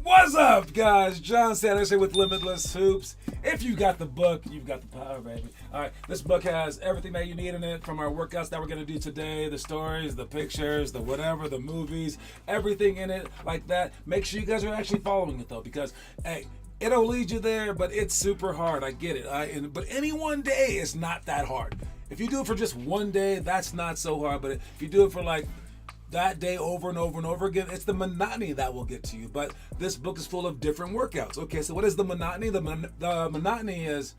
What's up, guys? John Sanders here with Limitless Hoops. If you got the book, you've got the power, baby. All right, this book has everything that you need in it, from our workouts that we're going to do today, the stories, the pictures, the whatever, the movies, everything in it like that. Make sure you guys are actually following it, though, because, hey, it'll lead you there, but it's super hard. I get it. But any one day is not that hard. If you do it for just one day, that's not so hard. But if you do it for like that day over and over and over again, it's the monotony that will get to you. But this book is full of different workouts. Okay, so what is the monotony? The monotony is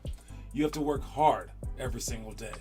you have to work hard every single day.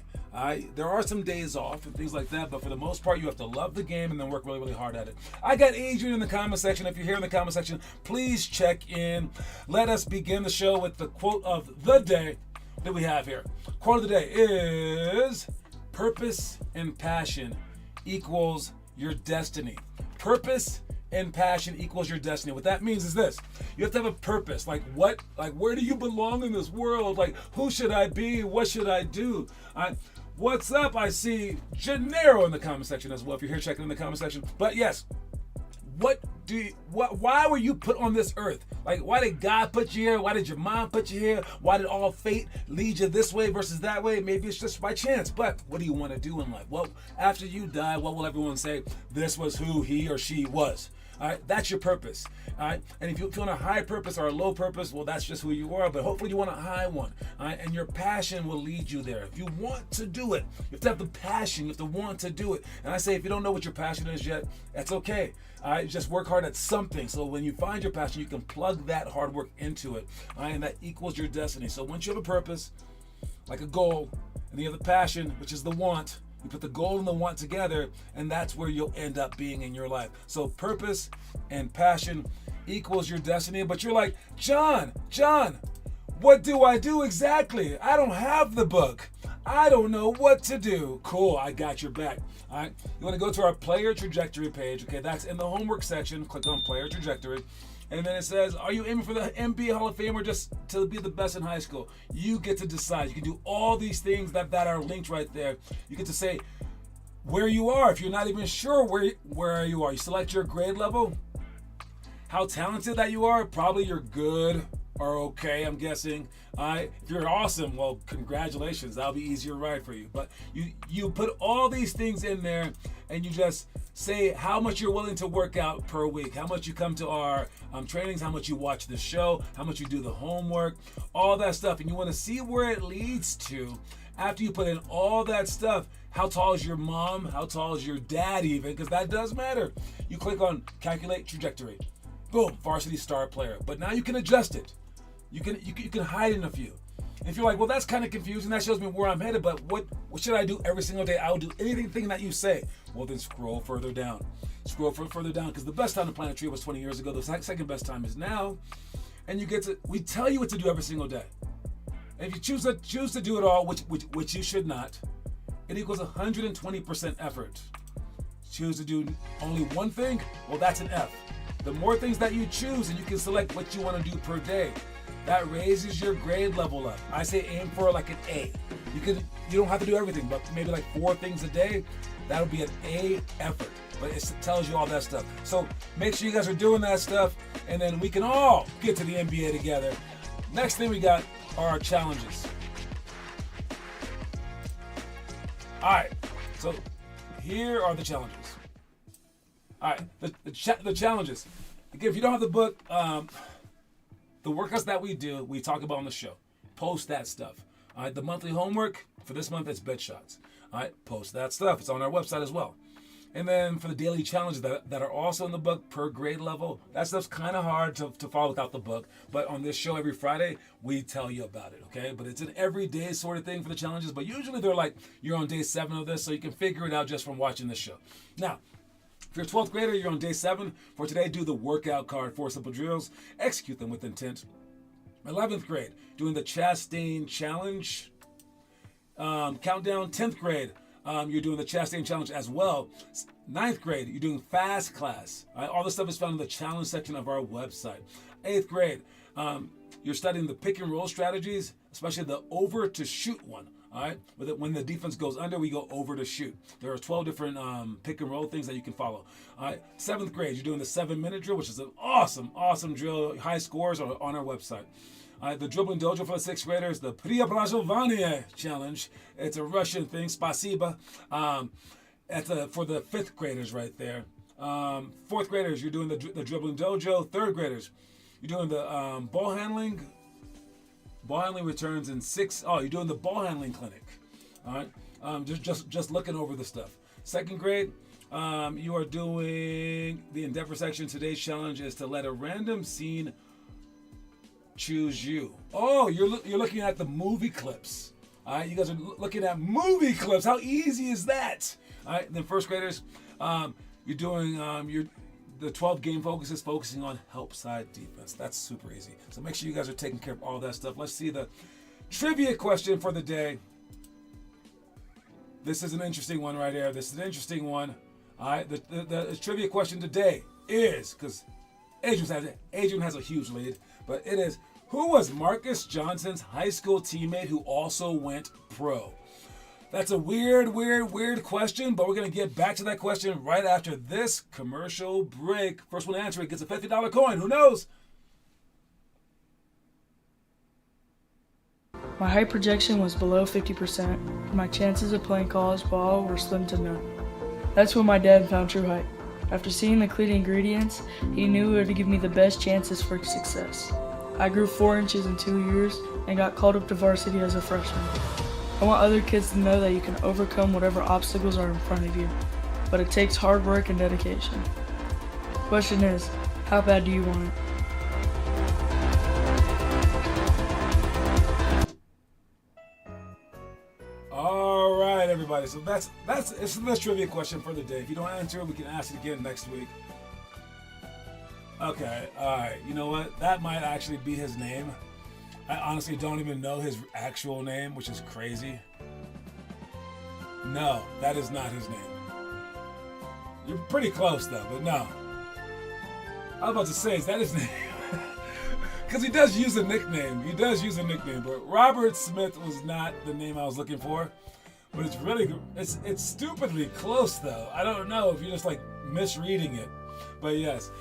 There are some days off and things like that, but for the most part, you have to love the game and then work really, really hard at it. I got Adrian in the comment section. If you're here in the comment section, please check in. Let us begin the show with the quote of the day that we have here. Quote of the day is, purpose and passion equals your destiny. Purpose and passion equals your destiny. What that means is this: you have to have a purpose. Like what? Like where do you belong in this world? Like who should I be? What should I do? What's up? I see Gennaro in the comment section as well. If you're here, checking in the comment section. But yes, why were you put on this earth? Like, why did God put you here? Why did your mom put you here? Why did all fate lead you this way versus that way? Maybe it's just by chance, but what do you want to do in life? Well, after you die, what will everyone say? This was who he or she was. All right, that's your purpose. All right, and if you want a high purpose or a low purpose, well, that's just who you are. But hopefully, you want a high one. All right, and your passion will lead you there. If you want to do it, you have to have the passion. You have to want to do it. And I say, if you don't know what your passion is yet, that's okay. All right, just work hard at something. So when you find your passion, you can plug that hard work into it. All right, and that equals your destiny. So once you have a purpose, like a goal, and you have the passion, which is the want. You put the goal and the want together, and that's where you'll end up being in your life. So purpose and passion equals your destiny. But you're like, John, what do I do exactly? I don't have the book. I don't know what to do. Cool, I got your back. All right, you want to go to our player trajectory page. Okay, that's in the homework section. Click on player trajectory. And then it says, are you aiming for the NBA Hall of Fame or just to be the best in high school? You get to decide. You can do all these things that are linked right there. You get to say where you are if you're not even sure where you are. You select your grade level, how talented that you are. Probably you're good or okay, I'm guessing. If you're awesome, well, congratulations. That'll be easier ride for you. But you put all these things in there, and you just say how much you're willing to work out per week, how much you come to our trainings, how much you watch the show, how much you do the homework, all that stuff. And you want to see where it leads to after you put in all that stuff. How tall is your mom? How tall is your dad even? Because that does matter. You click on calculate trajectory. Boom, varsity star player. But now you can adjust it. You can hide in a few. If you're like, well, that's kind of confusing. That shows me where I'm headed. But what should I do every single day? I'll do anything that you say. Well, then scroll further down. Scroll further down, because the best time to plant a tree was 20 years ago. The second best time is now. And we tell you what to do every single day. And if you choose to do it all, which you should not, it equals 120% effort. Choose to do only one thing, well, that's an F. The more things that you choose, and you can select what you want to do per day, that raises your grade level up. I say aim for like an A. You don't have to do everything, but maybe like 4 things a day. That'll be an A effort. But it tells you all that stuff. So make sure you guys are doing that stuff, and then we can all get to the NBA together. Next thing we got are our challenges. All right, so here are the challenges. All right, the challenges. Again, if you don't have the book, the workouts that we do, we talk about on the show. Post that stuff. All right, the monthly homework for this month is bed shots. All right, post that stuff. It's on our website as well. And then for the daily challenges that are also in the book per grade level, that stuff's kind of hard to follow without the book. But on this show every Friday, we tell you about it, okay? But it's an everyday sort of thing for the challenges. But usually they're like, you're on day 7 of this, so you can figure it out just from watching this show. Now, if you're a 12th grader, you're on day 7. For today, do the workout card, 4 simple drills. Execute them with intent. 11th grade, doing the Chastain Challenge. Countdown. 10th grade, you're doing the Chastain Challenge as well. 9th grade, you're doing fast class. All this stuff is found in the challenge section of our website. 8th grade, you're studying the pick and roll strategies, especially the over to shoot one. All right, when the defense goes under, we go over to shoot. There are 12 different pick and roll things that you can follow. All right, 7th grade, you're doing the 7-minute drill, which is an awesome drill. High scores are on our website. All right, the dribbling dojo for the 6th graders, the Preobrazovanie challenge. It's a Russian thing, spasiba. That's for the 5th graders right there. 4th graders, you're doing the dribbling dojo. 3rd graders, you're doing the ball handling. Ball handling returns in 6. Oh, you're doing the ball handling clinic. All right, just looking over the stuff. 2nd grade, you are doing the endeavor section. Today's challenge is to let a random scene choose you. Oh, you're looking at the movie clips. All right, you guys are looking at movie clips. How easy is that? All right, then 1st graders, you're doing the 12 game focus is focusing on help side defense. That's super easy. So make sure you guys are taking care of all that stuff. Let's see the trivia question for the day. This is an interesting one right here. This is an interesting one. All right, the trivia question today is, because Adrian has a huge lead, but it is, who was Marcus Johnson's high school teammate who also went pro? That's a weird question, but we're going to get back to that question right after this commercial break. First one to answer it gets a $50 coin. Who knows? My height projection was below 50%. My chances of playing college ball were slim to none. That's when my dad found true height. After seeing the clean ingredients, he knew it would give me the best chances for success. I grew 4 inches in 2 years and got called up to varsity as a freshman. I want other kids to know that you can overcome whatever obstacles are in front of you, but it takes hard work and dedication. Question is, how bad do you want it? All right, everybody. So that's it's the trivia question for the day. If you don't answer it, we can ask it again next week. Okay, all right. You know what? That might actually be his name. I honestly don't even know his actual name, which is crazy. No, that is not his name. You're pretty close though, but no. I was about to say, is that his name? Because he does use a nickname. But Robert Smith was not the name I was looking for. But it's stupidly close though. I don't know if you're just like misreading it. But yes,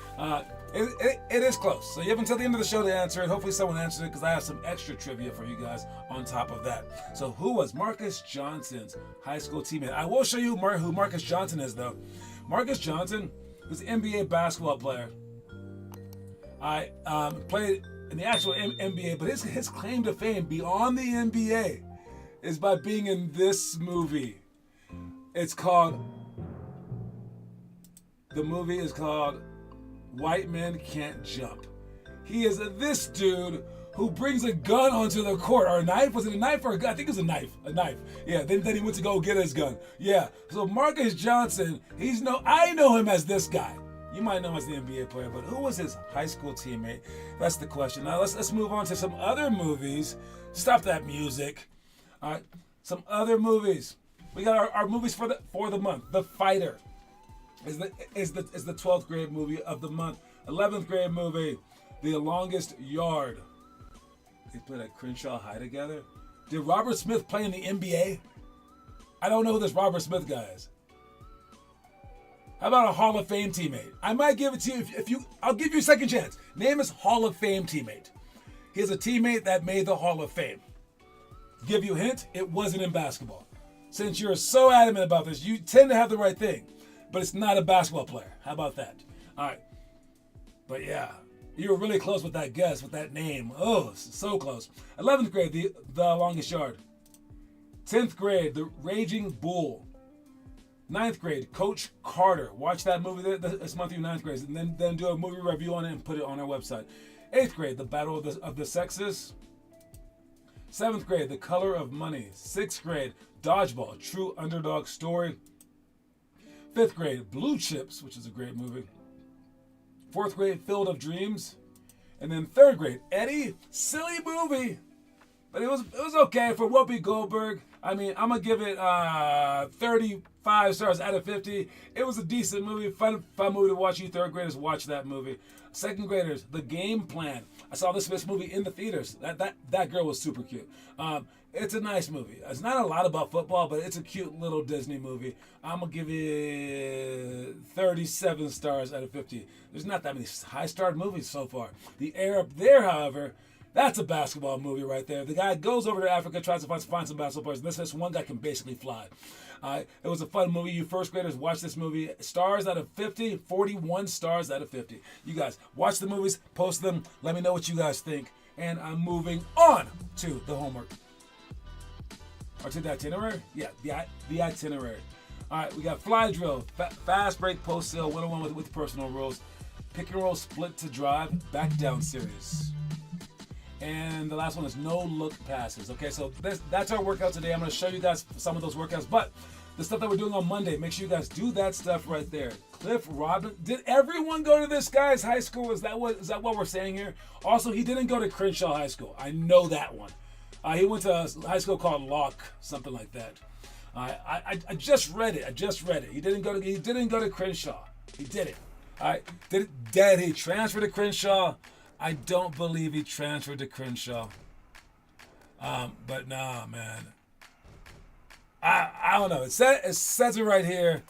it is close. So you have until the end of the show to answer it. Hopefully someone answers it because I have some extra trivia for you guys on top of that. So who was Marcus Johnson's high school teammate? I will show you who Marcus Johnson is though. Marcus Johnson was an NBA basketball player. I played in the actual NBA, but his claim to fame beyond the NBA is by being in this movie. The movie is called White Men Can't Jump. He is this dude who brings a gun onto the court, or a knife. Was it a knife or a gun? I think it was a knife. Yeah, then he went to go get his gun. Yeah, so Marcus Johnson, I know him as this guy. You might know him as the NBA player, but who was his high school teammate? That's the question. Now let's move on to some other movies. Stop that music. All right, some other movies. We got our movies for the month. The Fighter is the 12th grade movie of the month. 11th grade movie, The Longest Yard. They played at Crenshaw High together. Did Robert Smith play in the NBA? I don't know who this Robert Smith guy is. How about a Hall of Fame teammate? I might give it to you I'll give you a second chance. Name his Hall of Fame teammate. He has a teammate that made the Hall of Fame. Give you a hint, it wasn't in basketball. Since you're so adamant about this, you tend to have the right thing, but it's not a basketball player. How about that? All right. But yeah, you were really close with that guess, with that name. Oh, so close. 11th grade, the Longest Yard. 10th grade, The Raging Bull. 9th grade, Coach Carter. Watch that movie this month, your 9th grade, and then do a movie review on it and put it on our website. 8th grade, The Battle of the Sexes. 7th grade, The Color of Money. 6th grade, Dodgeball, True Underdog Story. 5th grade, Blue Chips, which is a great movie. 4th grade, Field of Dreams. And then 3rd grade, Eddie, silly movie. But it was okay for Whoopi Goldberg. I mean, I'm going to give it 35 stars out of 50. It was a decent movie, fun movie to watch. You 3rd graders, watch that movie. 2nd graders, The Game Plan. I saw this movie in the theaters. That girl was super cute. It's a nice movie. It's not a lot about football, but it's a cute little Disney movie. I'm going to give it 37 stars out of 50. There's not that many high-starred movies so far. The Air Up There, however, that's a basketball movie right there. The guy goes over to Africa, tries to find some basketball players. This one guy can basically fly. It was a fun movie. You 1st graders, watch this movie. Stars out of 50, 41 stars out of 50. You guys, watch the movies, post them. Let me know what you guys think. And I'm moving on to the homework. Or to the itinerary? Yeah, the itinerary. All right, we got fly drill, fast break, post sale, 101 with personal rules, pick and roll, split to drive, back down series. And the last one is no look passes. Okay, so that's our workout today. I'm going to show you guys some of those workouts, but the stuff that we're doing on Monday, make sure you guys do that stuff right there. Cliff Robin, did everyone go to this guy's high school? Is that what we're saying here? Also, he didn't go to Crenshaw High School. I know that one. He went to a high school called Locke, something like that. I just read it. He didn't go to Crenshaw. He didn't. All right. Did he transfer to Crenshaw? I don't believe he transferred to Crenshaw. But nah, man. I don't know. It says it right here.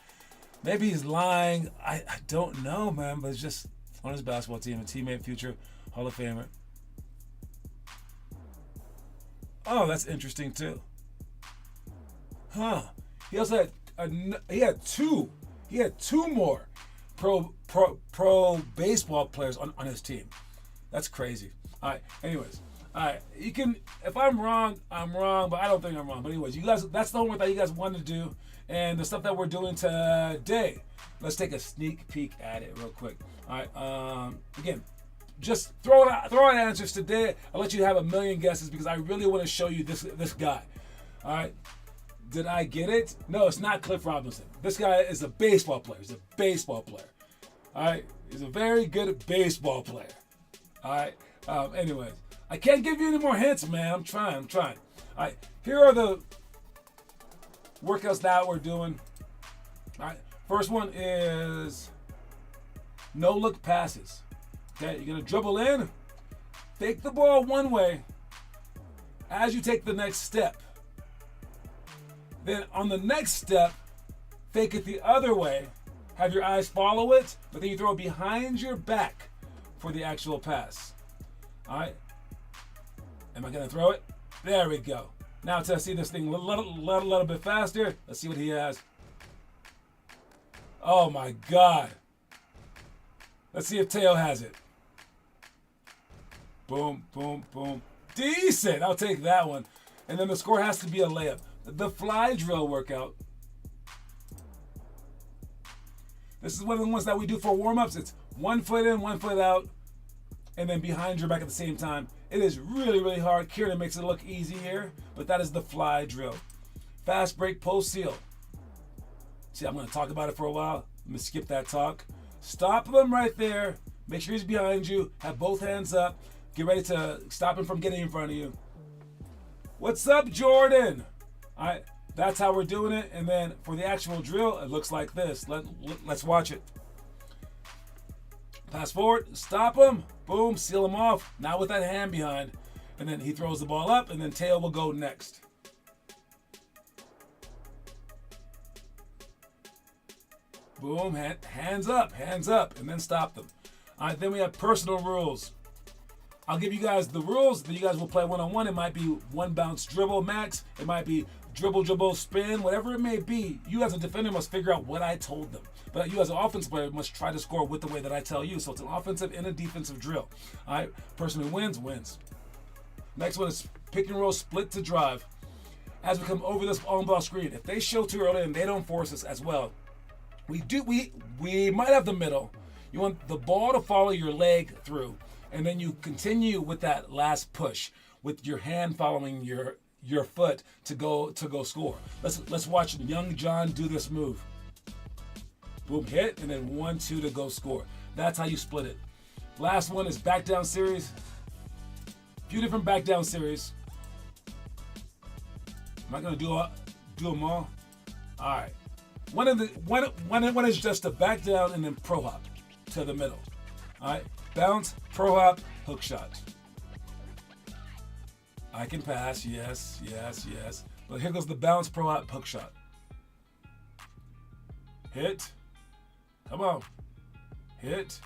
Maybe he's lying. I don't know, man. But it's just on his basketball team, a teammate, future Hall of Famer. Oh, that's interesting too. Huh. He also had two more pro baseball players on his team. That's crazy. All right. Anyways, all right. You can. If I'm wrong, I'm wrong, but I don't think I'm wrong. But anyways, you guys, that's the homework that you guys wanted to do, and the stuff that we're doing today. Let's take a sneak peek at it real quick. All right. Again, just throw out answers today. I'll let you have a million guesses because I really want to show you this guy. All right. Did I get it? No, it's not Cliff Robinson. This guy is a baseball player. He's a baseball player. All right. He's a very good baseball player. All right. Anyways, I can't give you any more hints, man. I'm trying. All right. Here are the workouts that we're doing. All right. First one is no look passes. Okay. You're going to dribble in, fake the ball one way as you take the next step. Then on the next step, fake it the other way. Have your eyes follow it, but then you throw it behind your back for the actual pass. All right. Am I going to throw it? There we go. Now to see this thing a little bit faster, let's see what he has. Oh my God. Let's see if Teo has it. Boom, boom, boom. Decent. I'll take that one. And then the score has to be a layup. The fly drill workout. This is one of the ones that we do for warm-ups. It's 1 foot in, 1 foot out, and then behind your back at the same time. It is really, really hard. Kieran makes it look easy here, but that is the fly drill. Fast break post seal. See, I'm going to talk about it for a while. I'm going to skip that talk. Stop them right there. Make sure he's behind you. Have both hands up. Get ready to stop him from getting in front of you. What's up, Jordan? All right, that's how we're doing it. And then for the actual drill, it looks like this. Let's watch it. Pass forward, stop him, boom, seal him off. Now with that hand behind. And then he throws the ball up, and then Teo will go next. Boom, hands up, and then stop them. All right, then we have personal rules. I'll give you guys the rules, then you guys will play one-on-one. It might be one bounce dribble max. It might be dribble, spin, whatever it may be. You as a defender must figure out what I told them. But you as an offensive player must try to score with the way that I tell you. So it's an offensive and a defensive drill. All right, person who wins. Next one is pick and roll split to drive. As we come over this on-ball screen, if they show too early and they don't force us as well, we might have the middle. You want the ball to follow your leg through, and then you continue with that last push with your hand following your foot to go score. Let's watch young John do this move. Boom, hit, and then 1-2 to go score. That's how you split it. Last one is back down series. A few different back down series. Am I gonna do them all? All right. One is just a back down and then pro hop to the middle. All right. Bounce, pro hop, hook shot. I can pass, yes. But here goes the bounce, pro hop, hook shot. Hit. Come on. Hit.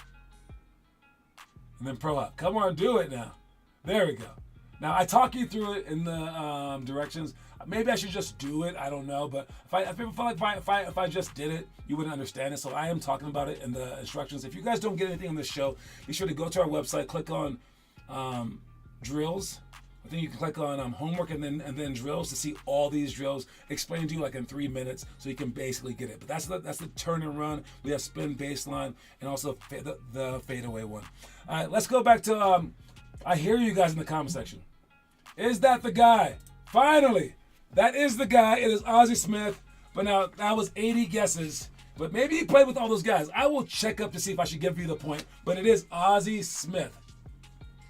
And then pro hop. Come on, do it now. There we go. Now, I talk you through it in the directions. Maybe I should just do it. I don't know. But if I just did it, you wouldn't understand it. So I am talking about it in the instructions. If you guys don't get anything on this show, be sure to go to our website, click on drills. I think you can click on homework and then drills to see all these drills explained to you like in 3 minutes, so you can basically get it. But that's the turn and run. We have spin baseline and also the fadeaway one. All right, let's go back to I hear you guys in the comment section. Is that the guy? Finally, that is the guy. It is Ozzie Smith. But now that was 80 guesses. But maybe he played with all those guys. I will check up to see if I should give you the point. But it is Ozzie Smith.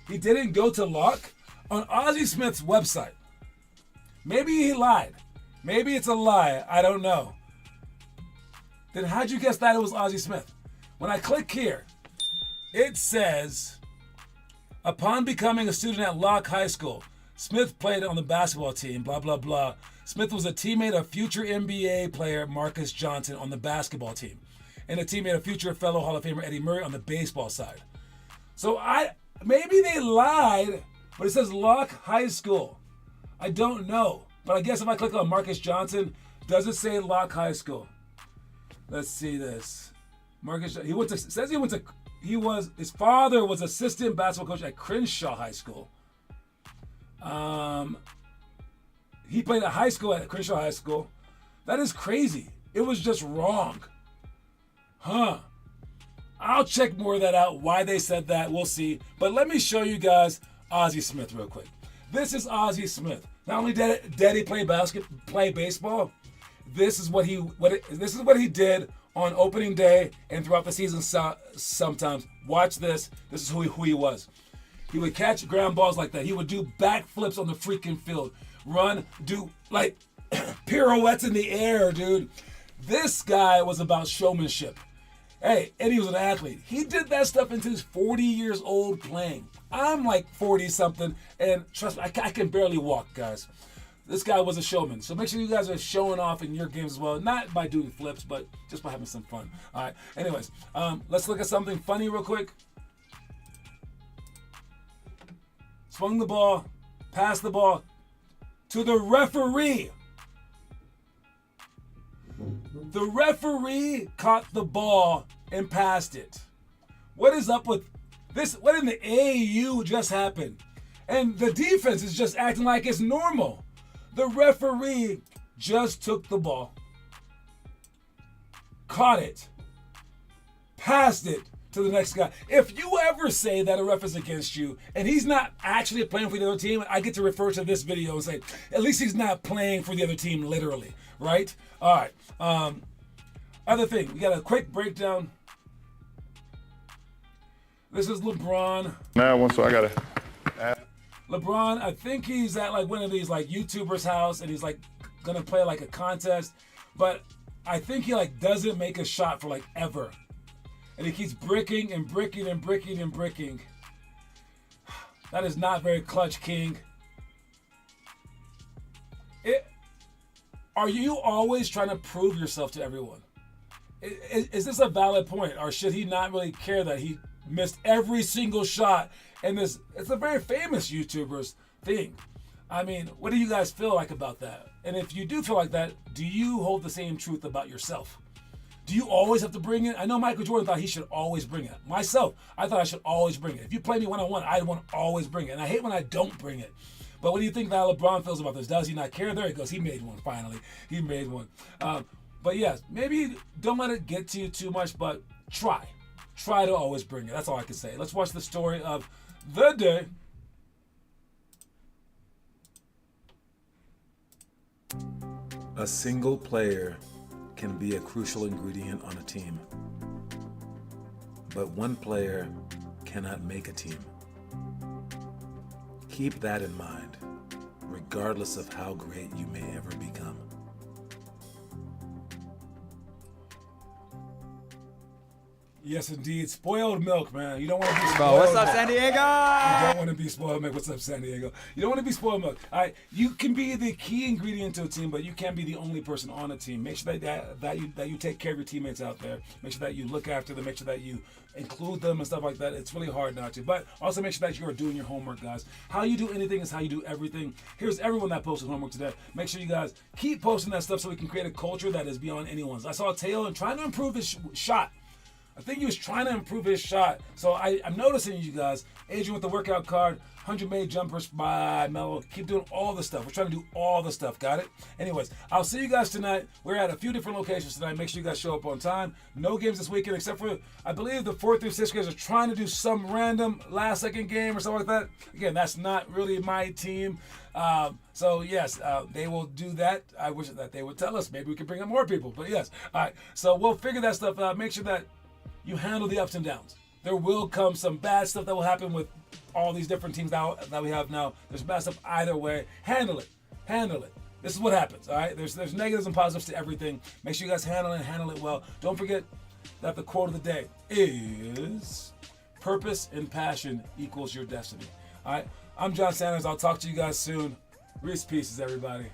He didn't go to Locke. On Ozzie Smith's website. Maybe he lied. Maybe it's a lie. I don't know. Then how'd you guess that it was Ozzie Smith? When I click here, it says, upon becoming a student at Locke High School, Smith played on the basketball team, blah, blah, blah. Smith was a teammate of future NBA player Marcus Johnson on the basketball team, and a teammate of future fellow Hall of Famer Eddie Murray on the baseball side. So maybe they lied, but it says Locke High School. I don't know. But I guess if I click on Marcus Johnson, does it say Locke High School? Let's see this. Marcus, his father was assistant basketball coach at Crenshaw High School. He played at high school at Crenshaw High School. That is crazy. It was just wrong. Huh. I'll check more of that out, why they said that. We'll see. But let me show you guys Ozzie Smith real quick. This is Ozzie Smith. Not only did he play baseball, this is what he did on opening day and throughout the season sometimes. Watch this. This is who he was. He would catch ground balls like that. He would do backflips on the freaking field. Run, do like pirouettes in the air, dude. This guy was about showmanship. Hey, and he was an athlete. He did that stuff until he's 40 years old playing. I'm like 40-something, and trust me, I can barely walk, guys. This guy was a showman. So make sure you guys are showing off in your games as well. Not by doing flips, but just by having some fun. All right. Anyways, let's look at something funny real quick. Swung the ball, passed the ball to the referee. The referee caught the ball and passed it. What is up with this? What in the AAU just happened? And the defense is just acting like it's normal. The referee just took the ball, caught it, passed it to the next guy. If you ever say that a ref is against you and he's not actually playing for the other team, I get to refer to this video and say, at least he's not playing for the other team literally, right? All right. Other thing, we got a quick breakdown. This is LeBron. LeBron, I think he's at like one of these like YouTubers' house and he's like gonna play like a contest, but I think he like doesn't make a shot for like ever. And he keeps bricking and bricking and bricking and bricking. That is not very clutch, King. Are you always trying to prove yourself to everyone? Is this a valid point, or should he not really care that he missed every single shot? And it's a very famous YouTuber's thing. I mean, what do you guys feel like about that? And if you do feel like that, do you hold the same truth about yourself? Do you always have to bring it? I know Michael Jordan thought he should always bring it. Myself, I thought I should always bring it. If you play me one-on-one, I want to always bring it. And I hate when I don't bring it. But what do you think that LeBron feels about this? Does he not care? There he goes. He made one, finally. He made one. But yes, maybe don't let it get to you too much, but try. Try to always bring it. That's all I can say. Let's watch the story of the day. A single player can be a crucial ingredient on a team, but one player cannot make a team. Keep that in mind, regardless of how great you may ever become. Yes, indeed. Spoiled milk, man. You don't want to be spoiled Bro, what's up, milk. San Diego? You don't want to be spoiled milk. What's up, San Diego? You don't want to be spoiled milk. All right, you can be the key ingredient to a team, but you can't be the only person on a team. Make sure that you take care of your teammates out there. Make sure that you look after them. Make sure that you include them and stuff like that. It's really hard not to. But also make sure that you are doing your homework, guys. How you do anything is how you do everything. Here's everyone that posted homework today. Make sure you guys keep posting that stuff so we can create a culture that is beyond anyone's. I saw Taylor trying to improve his shot. I think he was trying to improve his shot. So I'm noticing you guys. Adrian with the workout card, 100 made jumpers by Mello. Keep doing all the stuff. We're trying to do all the stuff. Got it? Anyways, I'll see you guys tonight. We're at a few different locations tonight. Make sure you guys show up on time. No games this weekend except for, I believe the 4th through 6th graders are trying to do some random last-second game or something like that. Again, that's not really my team. So yes, they will do that. I wish that they would tell us. Maybe we could bring up more people. But yes, all right. So we'll figure that stuff out. Make sure that you handle the ups and downs. There will come some bad stuff that will happen with all these different teams that we have now. There's bad stuff either way. Handle it. Handle it. This is what happens, all right? There's negatives and positives to everything. Make sure you guys handle it well. Don't forget that the quote of the day is purpose and passion equals your destiny. All right? I'm John Sanders. I'll talk to you guys soon. Reese pieces, everybody.